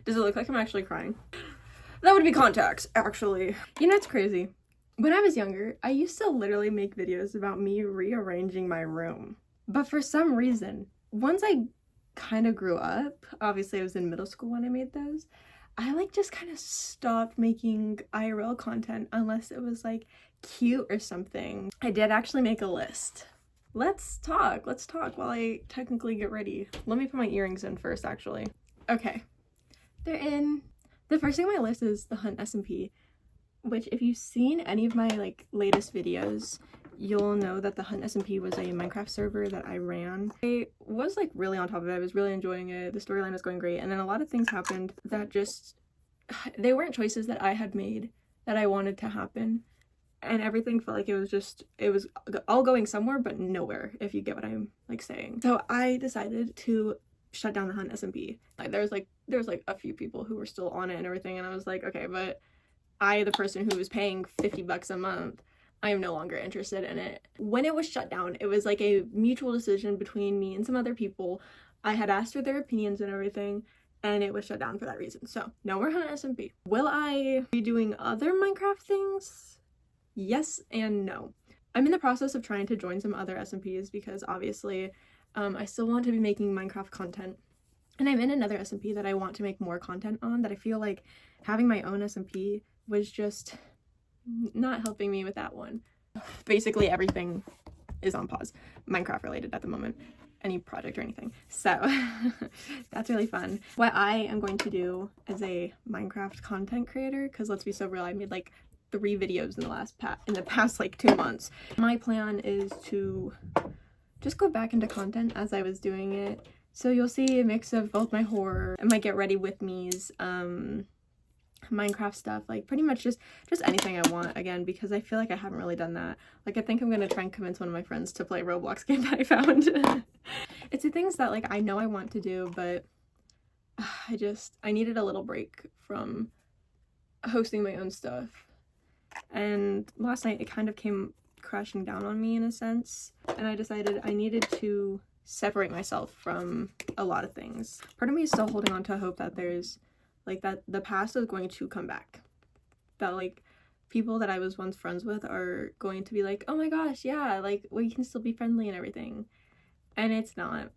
Does it look like I'm actually crying? That would be contacts, actually. You know, it's crazy. When I was younger, I used to literally make videos about me rearranging my room. But for some reason, once I kind of grew up, obviously I was in middle school when I made those, I like just kind of stopped making IRL content unless it was like cute or something. I did actually make a list. Let's talk while I technically get ready. Let me put my earrings in first, actually. Okay, they're in. The first thing on my list is the Hunt SMP, which if you've seen any of my like latest videos, you'll know that the Hunt SMP was a Minecraft server that I ran. I was like really on top of it. I was really enjoying it. The storyline was going great. And then a lot of things happened that just, they weren't choices that I had made that I wanted to happen. And everything felt like it was all going somewhere but nowhere, if you get what I'm like saying. So I decided to shut down the Hunt SMP. Like there was like a few people who were still on it and everything, and I was like, okay, but I, the person who was paying $50 a month, I am no longer interested in it. When it was shut down, it was like a mutual decision between me and some other people. I had asked for their opinions and everything, and it was shut down for that reason. So no more Hunt SMP. Will I be doing other Minecraft things? Yes and no. I'm in the process of trying to join some other SMPs because obviously I still want to be making Minecraft content. And I'm in another SMP that I want to make more content on, that I feel like having my own SMP was just not helping me with that one. Basically everything is on pause, Minecraft related at the moment, any project or anything. So that's really fun. What I am going to do as a Minecraft content creator, because let's be so real, I made like 3 videos in the past like 2 months. My plan is to just go back into content as I was doing it. So you'll see a mix of both my horror and my get ready with me's, Minecraft stuff, like pretty much just anything I want again, because I feel like I haven't really done that. Like I think I'm gonna try and convince one of my friends to play a Roblox game that I found. It's the things that like I know I want to do, but I needed a little break from hosting my own stuff. And last night it kind of came crashing down on me in a sense, and I decided I needed to separate myself from a lot of things. Part of me is still holding on to hope that there's like that the past is going to come back, that like people that I was once friends with are going to be like, oh my gosh, yeah, like we can still be friendly and everything. And it's not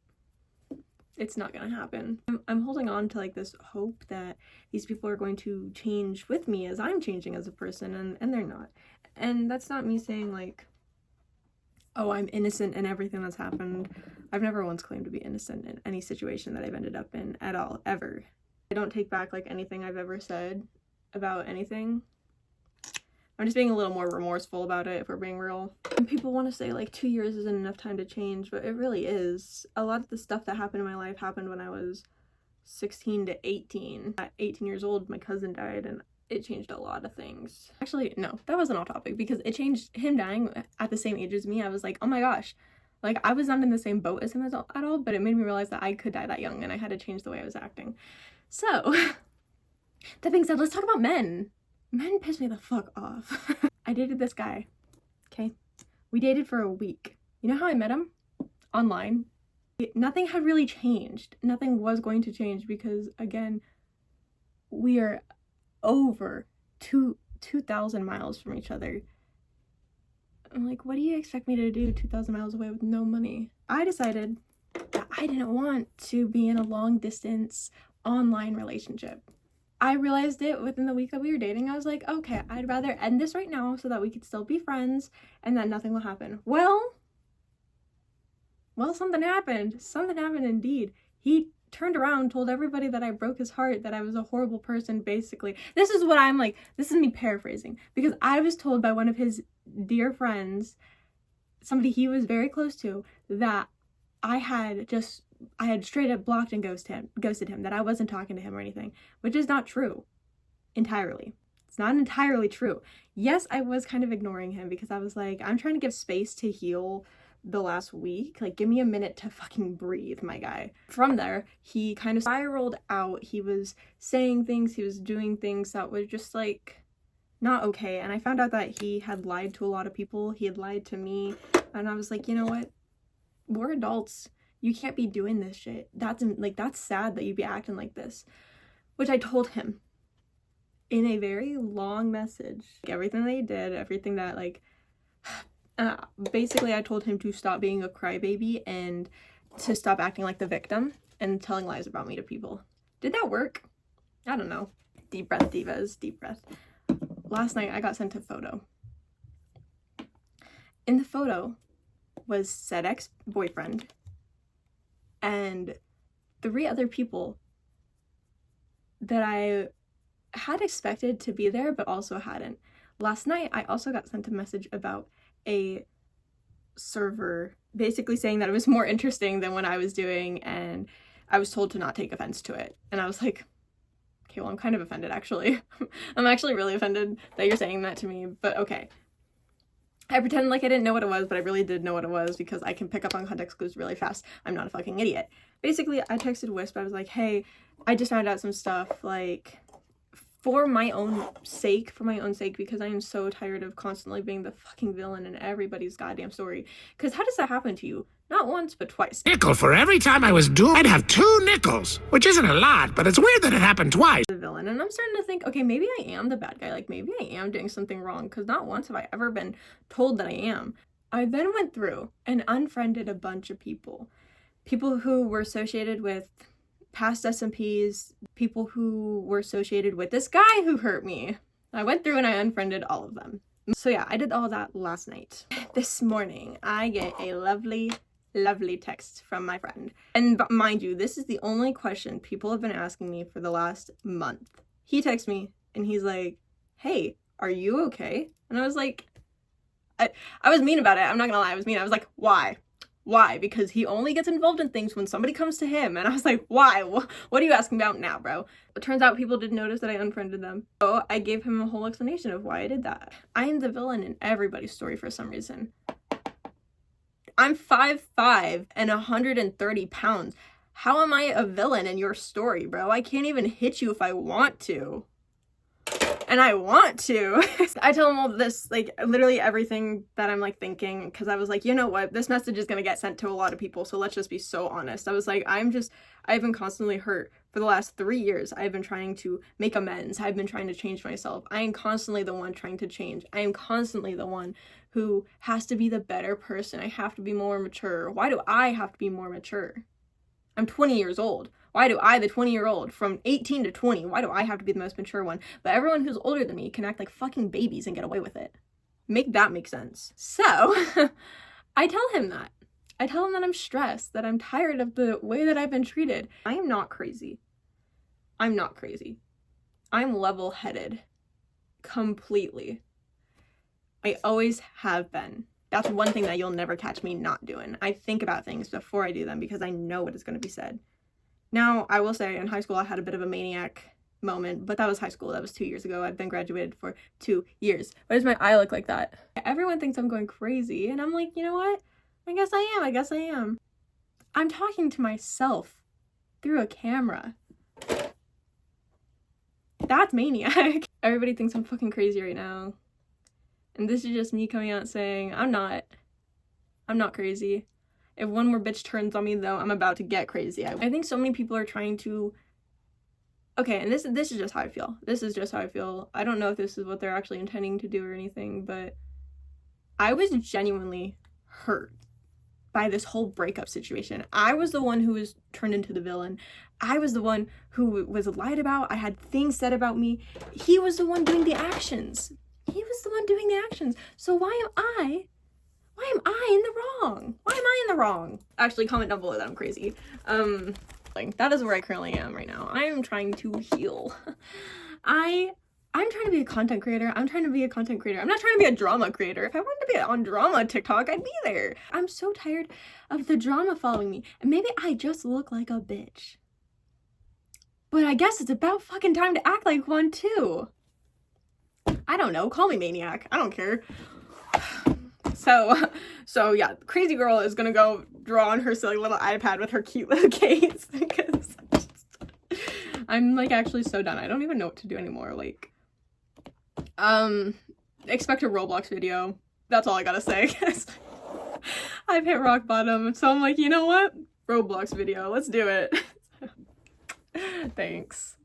gonna happen. I'm holding on to like this hope that these people are going to change with me as I'm changing as a person, and they're not. And that's not me saying like, oh, I'm innocent in everything that's happened. I've never once claimed to be innocent in any situation that I've ended up in at all, ever. I don't take back like anything I've ever said about anything. I'm just being a little more remorseful about it, if we're being real. And people want to say like 2 years isn't enough time to change, but it really is. A lot of the stuff that happened in my life happened when I was 16 to 18. At 18 years old, my cousin died, and it changed a lot of things. Actually, no, that wasn't off topic, because it changed. Him dying at the same age as me, I was like, oh my gosh. Like, I was not in the same boat as him at all, but it made me realize that I could die that young, and I had to change the way I was acting. So, that being said, let's talk about men. Men piss me the fuck off. I dated this guy, okay? We dated for a week. You know how I met him? Online. Nothing had really changed. Nothing was going to change because, again, we are over 2,000 miles from each other. I'm like, what do you expect me to do 2,000 miles away with no money? I decided that I didn't want to be in a long distance online relationship. I realized it within the week that we were dating. I was like, okay, I'd rather end this right now so that we could still be friends and that nothing will happen. Well, something happened. Something happened indeed. He turned around, told everybody that I broke his heart, that I was a horrible person, basically. This is what I'm like, this is me paraphrasing, because I was told by one of his dear friends, somebody he was very close to, that I had straight up blocked and ghosted him, that I wasn't talking to him or anything, which is not true entirely. It's not entirely true. Yes, I was kind of ignoring him because I was like, I'm trying to give space to heal the last week. Like, give me a minute to fucking breathe, my guy. From there, he kind of spiraled out. He was saying things, he was doing things that were just like not okay. And I found out that he had lied to a lot of people. He had lied to me. And I was like, you know what? We're adults. You can't be doing this shit. That's sad that you'd be acting like this. which I told him in a very long message. Like, everything they did, everything that, like, basically I told him to stop being a crybaby and to stop acting like the victim and telling lies about me to people. Did that work? I don't know. Deep breath, divas, deep breath. Last night I got sent a photo. In the photo was said ex-boyfriend and 3 other people that I had expected to be there but also hadn't. Last night I also got sent a message about a server basically saying that it was more interesting than what I was doing, and I was told to not take offense to it. And I was like, okay, well, I'm kind of offended, actually. I'm actually really offended that you're saying that to me, but okay. I pretended like I didn't know what it was, but I really did know what it was because I can pick up on context clues really fast. I'm not a fucking idiot. Basically, I texted Wisp. I was like, hey, I just found out some stuff, like, for my own sake, because I am so tired of constantly being the fucking villain in everybody's goddamn story. Because how does that happen to you? Not once, but twice. Nickel for every time I was doomed, I'd have 2 nickels, which isn't a lot, but it's weird that it happened twice. The villain, and I'm starting to think, okay, maybe I am the bad guy. Like, maybe I am doing something wrong, because not once have I ever been told that I am. I then went through and unfriended a bunch of people. People who were associated with past SMPs, people who were associated with this guy who hurt me. I went through and I unfriended all of them. So yeah, I did all that last night. This morning, I get a lovely text from my friend. And mind you, this is the only question people have been asking me for the last month. He texts me and he's like, hey, are you okay? And I was like, I was mean about it. I'm not gonna lie, I was mean. I was like, why? Why? Because he only gets involved in things when somebody comes to him. And I was like, why? What are you asking about now, bro? It turns out people didn't notice that I unfriended them. So I gave him a whole explanation of why I did that. I am the villain in everybody's story for some reason. I'm 5'5" and 130 pounds. How am I a villain in your story, bro? I can't even hit you if I want to. And I want to. I tell him all this, like, literally everything that I'm, like, thinking, because I was like, you know what, this message is gonna get sent to a lot of people, so let's just be so honest. I was like, I've been constantly hurt for the last 3 years. I've been trying to make amends. I've been trying to change myself. I am constantly the one trying to change. I am constantly the one who has to be the better person. I have to be more mature. Why do I have to be more mature? I'm 20 years old. Why do I, the 20-year-old, from 18 to 20, why do I have to be the most mature one? But everyone who's older than me can act like fucking babies and get away with it. Make that make sense. So, I tell him that. I tell him that I'm stressed, that I'm tired of the way that I've been treated. I am not crazy. I'm not crazy. I'm level-headed. Completely. I always have been. That's one thing that you'll never catch me not doing. I think about things before I do them because I know what is going to be said. Now, I will say, in high school, I had a bit of a maniac moment, but that was high school. That was 2 years ago. I've been graduated for 2 years. Why does my eye look like that? Everyone thinks I'm going crazy, and I'm like, you know what? I guess I am. I'm talking to myself through a camera. That's maniac. Everybody thinks I'm fucking crazy right now. And this is just me coming out saying, I'm not crazy. If one more bitch turns on me, though, I'm about to get crazy. I think so many people are trying to... Okay, and this is just how I feel. This is just how I feel. I don't know if this is what they're actually intending to do or anything, but I was genuinely hurt by this whole breakup situation. I was the one who was turned into the villain. I was the one who was lied about. I had things said about me. He was the one doing the actions. So why am I in the wrong? Why am I in the wrong? Actually, comment down below that I'm crazy. That is where I currently am right now. I am trying to heal. I'm trying to be a content creator. I'm not trying to be a drama creator. If I wanted to be on drama TikTok, I'd be there. I'm so tired of the drama following me. And maybe I just look like a bitch. But I guess it's about fucking time to act like one too. I don't know, call me maniac. I don't care. So yeah, crazy girl is gonna go draw on her silly little iPad with her cute little case because I'm like actually so done. I don't even know what to do anymore. Like, expect a Roblox video. That's all I gotta say. I've hit rock bottom, so I'm like, you know what? Roblox video, let's do it. Thanks.